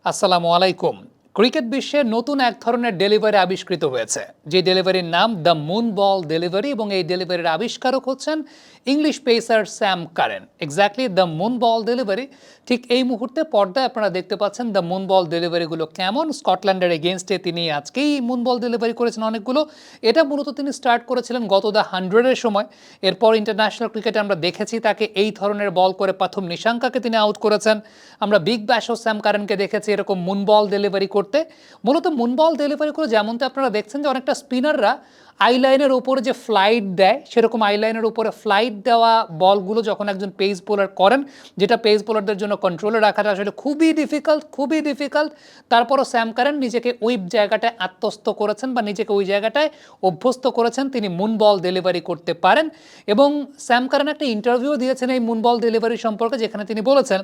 আসসালামু আলাইকুম। ক্রিকেট বিশ্বে নতুন এক ধরনের ডেলিভারি আবিষ্কৃত হয়েছে, যে ডেলিভারির নাম দ্য মুন বল ডেলিভারি, এবং এই ডেলিভারির আবিষ্কারক হচ্ছেন English pacer Sam current. Exactly the moon ball delivery, ঠিক এই মুহূর্তে পর্দায় আপনারা দেখতে পাচ্ছেন দ্য মুন বল ডেলিভারিগুলো কেমন। স্কটল্যান্ডের এগেনস্টে তিনি আজকেই মুন বল ডেলিভারি করেছেন অনেকগুলো। এটা মূলত তিনি স্টার্ট করেছিলেন গত দ্য 100-এর সময়। এরপর ইন্টারন্যাশনাল ক্রিকেটে আমরা দেখেছি তাকে এই ধরনের বল করে প্রথম নিশাঙ্কাকে তিনি আউট করেছেন। আমরা বিগ ব্যাশও স্যাম কারেনকে দেখেছি এরকম মুন বল ডেলিভারি করতে। মূলত মুন বল ডেলিভারি করে যেমনটা আপনারা দেখছেন যে অনেকটা স্পিনাররা আইলাইনের উপরে যে ফ্লাইট দেয়, সেরকম আইলাইনের উপরে ফ্লাইট দেওয়া বলগুলো যখন একজন পেস বোলার করেন, যেটা পেস বোলারদের জন্য কন্ট্রোলে রাখাটা আসলে খুবই ডিফিকাল্ট। তারপরও স্যাম কারেন নিজেকে ওই জায়গাটায় আত্মস্থ করেছেন বা নিজেকে ওই জায়গাটায় অভ্যস্ত করেছেন, তিনি মুন বল ডেলিভারি করতে পারেন। এবং স্যাম কারেন একটা ইন্টারভিউ দিয়েছেন এই মুন বল ডেলিভারি সম্পর্কে, যেখানে তিনি বলেছেন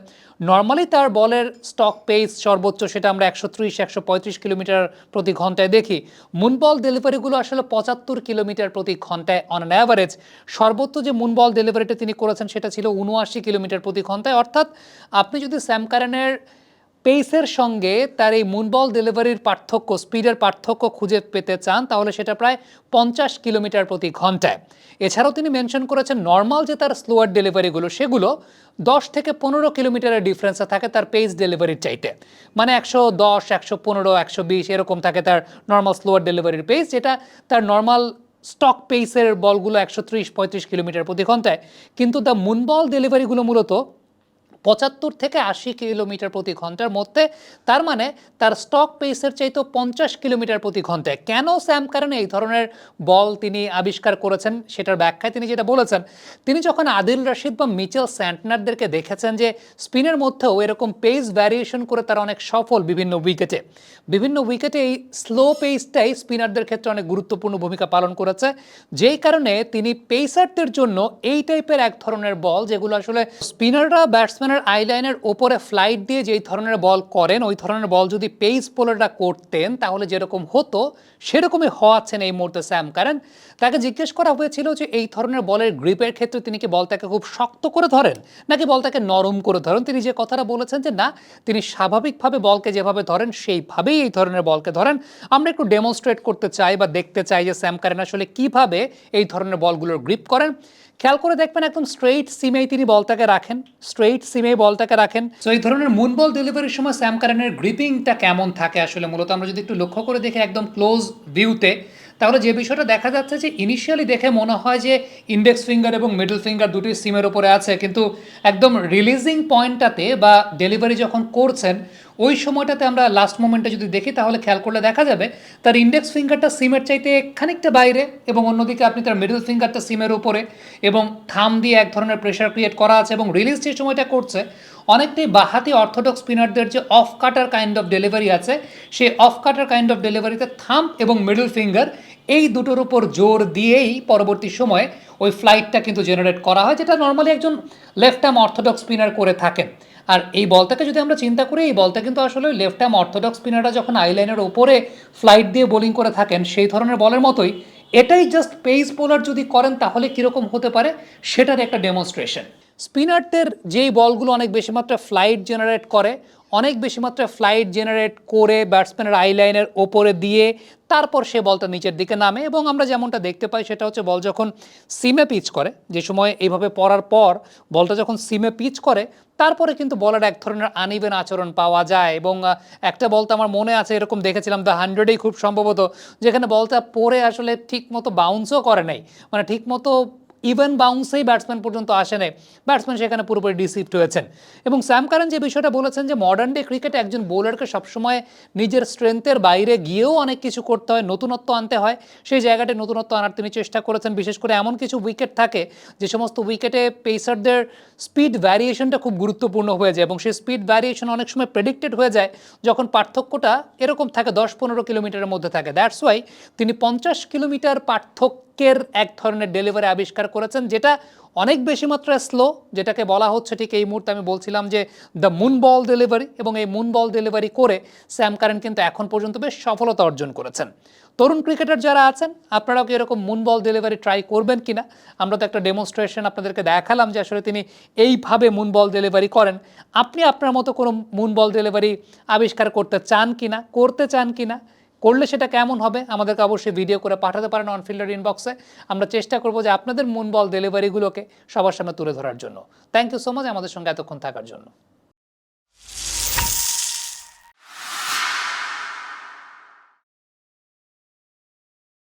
নর্মালি তার বলের স্টক পেস সর্বোচ্চ সেটা আমরা 130-135 কিলোমিটার প্রতি ঘন্টায় দেখি। মুন বল ডেলিভারিগুলো আসলে 75 কিলোমিটার প্রতি ঘন্টায় অন অ্যান অ্যাভারেজ। সর্বোচ্চ যে মুন বল ডেলিভারিটা তিনি করেছেন সেটা ছিল 79 কিলোমিটার প্রতি ঘন্টায়। অর্থাৎ আপনি যদি স্যাম কারেনের পেসের সঙ্গে তার এই মুন বল ডেলিভারির পার্থক্য, স্পিডের পার্থক্য খুঁজে পেতে চান, তাহলে সেটা প্রায় 50 কিলোমিটার প্রতি ঘন্টায়। এছাড়াও তিনি মেনশন করেছেন নর্মাল যে তার স্লোয়ার ডেলিভারিগুলো, সেগুলো 10 থেকে 15 কিলোমিটারের ডিফারেন্সে থাকে তার পেস ডেলিভারির চাইতে। মানে 110, 115, 120 এরকম থাকে তার নর্মাল স্লোয়ার ডেলিভারির পেস, যেটা তার নর্মাল স্টক পেসের বলগুলো 130-35 কিলোমিটার প্রতি ঘন্টায়। কিন্তু দ্য মুন বল ডেলিভারিগুলো মূলত 75 থেকে 80 কিলোমিটার প্রতি ঘন্টার মধ্যে। তার মানে তার স্টক পেসের চাইতে 50 কিলোমিটার প্রতি ঘন্টায়। কেন স্যাম কারেন এই ধরনের বল তিনি আবিষ্কার করেছেন সেটার ব্যাখ্যায় তিনি যেটা বলেছেন, তিনি যখন আদিল রশিদ বা মিচেল স্যান্টনারদেরকে দেখেছেন যে স্পিনের মধ্যেও এরকম পেস ভ্যারিয়েশন করে তারা অনেক সফল বিভিন্ন উইকেটে এই স্লো পেসটাই স্পিনারদের ক্ষেত্রে অনেক গুরুত্বপূর্ণ ভূমিকা পালন করেছে। যেই কারণে তিনি পেসারদের জন্য এই টাইপের এক ধরনের বল, যেগুলো আসলে স্পিনাররা ব্যাটসম্যানের আইলাইনের ওপরে ফ্লাইট দিয়ে যেই ধরনের বল করেন, ওই ধরনের বল যদি পেস বোলাররা করতেন তাহলে যেরকম হতো সেরকমই হওয়াচ্ছেন এই মুহূর্তে স্যাম কারেন। তাকে জিজ্ঞেস করা হয়েছিল যে এই ধরনের বলের গ্রিপের ক্ষেত্রে তিনি কি বলটাকে খুব শক্ত করে ধরেন নাকি বলটাকে নরম করে ধরেন। তিনি যে কথাটা বলেছেন যে না, তিনি স্বাভাবিকভাবে বলকে যেভাবে ধরেন সেইভাবেই এই ধরনের বলকে ধরেন। আমরা একটু ডেমনস্ট্রেট করতে চাই বা দেখতে চাই যে স্যাম কারেন আসলে কিভাবে এই ধরনের বলগুলোর গ্রিপ করেন। খেয়াল করে দেখবেন একদম স্ট্রেইট সিমেই তিনি বলটাকে রাখেন। তো এই ধরনের মুন বল ডেলিভারির সময় স্যাম কারেনের গ্রিপিংটা কেমন থাকে আসলে মূলত আমরা যদি একটু লক্ষ্য করে দেখি একদম ক্লোজ ভিউতে, তাহলে যে বিষয়টা দেখা যাচ্ছে যে ইনিশিয়ালি দেখে মনে হয় যে ইন্ডেক্স ফিঙ্গার এবং মিডল ফিঙ্গার দুটি সিমের উপরে আছে, কিন্তু একদম রিলিজিং পয়েন্টটাতে বা ডেলিভারি যখন করছেন ওই সময়টাতে আমরা লাস্ট মোমেন্টে যদি দেখি তাহলে খেয়াল করলে দেখা যাবে তার ইন্ডেক্স ফিঙ্গারটা সিমের চাইতে খানিকটা বাইরে, এবং অন্যদিকে আপনি তার মিডল ফিঙ্গারটা সিমের উপরে, এবং থাম দিয়ে এক ধরনের প্রেশার ক্রিয়েট করা আছে, এবং রিলিজ যে সময়টা করছে অনেকটাই বাহাতি অর্থোডক্স স্পিনারদের যে of cutter kind of delivery আছে, সেই অফ কাটার কাইন্ড অফ ডেলিভারিতে থাম এবং মিডল ফিঙ্গার এই দুটোর উপর জোর দিয়েই পরবর্তী সময়ে ওই ফ্লাইটটা কিন্তু জেনারেট করা হয়, যেটা নর্মালি একজন লেফট আর্ম অর্থোডক্স স্পিনার করে থাকেন। আর এই বলটাকে যদি আমরা চিন্তা করি, এই বলটা কিন্তু আসলে লেফট আর্ম অর্থোডক্স স্পিনাররা যখন আইলাইনের ওপরে ফ্লাইট দিয়ে বোলিং করে থাকেন সেই ধরনের বলের মতোই। এটাই জাস্ট পেস বোলার যদি করেন তাহলে কীরকম হতে পারে সেটার একটা ডেমনস্ট্রেশন। স্পিনারদের যেই বলগুলো অনেক বেশি মাত্রায় ফ্লাইট জেনারেট করে ব্যাটসম্যানের আইলাইনের ওপরে দিয়ে তারপর সে বলটা নিচের দিকে নামে, এবং আমরা যেমনটা দেখতে পাই সেটা হচ্ছে বল যখন সিমে পিচ করে, যে সময় এইভাবে পড়ার পর বলটা যখন সিমে পিচ করে তারপরে কিন্তু বলের এক ধরনের আনইভেন আচরণ পাওয়া যায়। এবং একটা বল তো আমার মনে আছে এরকম দেখেছিলাম দ্য 100-এই খুব সম্ভবত, যেখানে বলটা পড়ে আসলে ঠিক মতো বাউন্সও করে নাই, মানে ঠিক মতো ইভেন বাউন্সেই ব্যাটসম্যান পর্যন্ত আসে নাই, ব্যাটসম্যান সেখানে পুরোপুরি ডিসিভড হয়েছেন। এবং স্যাম কারেন যে বিষয়টা বলেছেন যে মডার্ন ডে ক্রিকেটে একজন বোলারকে সবসময় নিজের স্ট্রেংথের বাইরে গিয়েও অনেক কিছু করতে হয়, নতুনত্ব আনতে হয়, সেই জায়গাটায় নতুনত্ব আনার তিনি চেষ্টা করেছেন। বিশেষ করে এমন কিছু উইকেট থাকে যে সমস্ত উইকেটে পেসারদের স্পিড ভ্যারিয়েশনটা খুব গুরুত্বপূর্ণ হয়ে যায়, এবং সেই স্পিড ভ্যারিয়েশন অনেক সময় প্রেডিক্টেড হয়ে যায় যখন পার্থক্যটা এরকম থাকে 10-15 কিলোমিটারের মধ্যে থাকে। দ্যাটস ওয়াই তিনি 50 কিলোমিটার পার্থক্য বাক্যের এক ধরনের ডেলিভারি আবিষ্কার করেছেন, যেটা অনেক বেশি মাত্রায় স্লো, যেটাকে বলা হচ্ছে ঠিক এই মুহূর্তে আমি বলছিলাম যে দ্য মুন বল ডেলিভারি। এবং এই মুন বল ডেলিভারি করে স্যাম কারেন কিন্তু এখন পর্যন্ত বেশ সফলতা অর্জন করেছেন। তরুণ ক্রিকেটার যারা আছেন, আপনারাও কি এরকম মুন বল ডেলিভারি ট্রাই করবেন কিনা? আমরা তো একটা ডেমনস্ট্রেশন আপনাদেরকে দেখালাম যে আসলে তিনি এইভাবে মুন বল ডেলিভারি করেন। আপনি আপনার মতো কোনো মুন বল ডেলিভারি আবিষ্কার করতে চান কিনা, করতে চান কিনা, করলে সেটা কেমন হবে আমাদেরকে অবশ্যই ভিডিও করে পাঠাতে পারেন অনফিল্ডার ইনবক্সে। আমরা চেষ্টা করবো যে আপনাদের মুন বল ডেলিভারিগুলোকে সবার সামনে তুলে ধরার জন্য। থ্যাংক ইউ সো মাচ আমাদের সঙ্গে এতক্ষণ থাকার জন্য।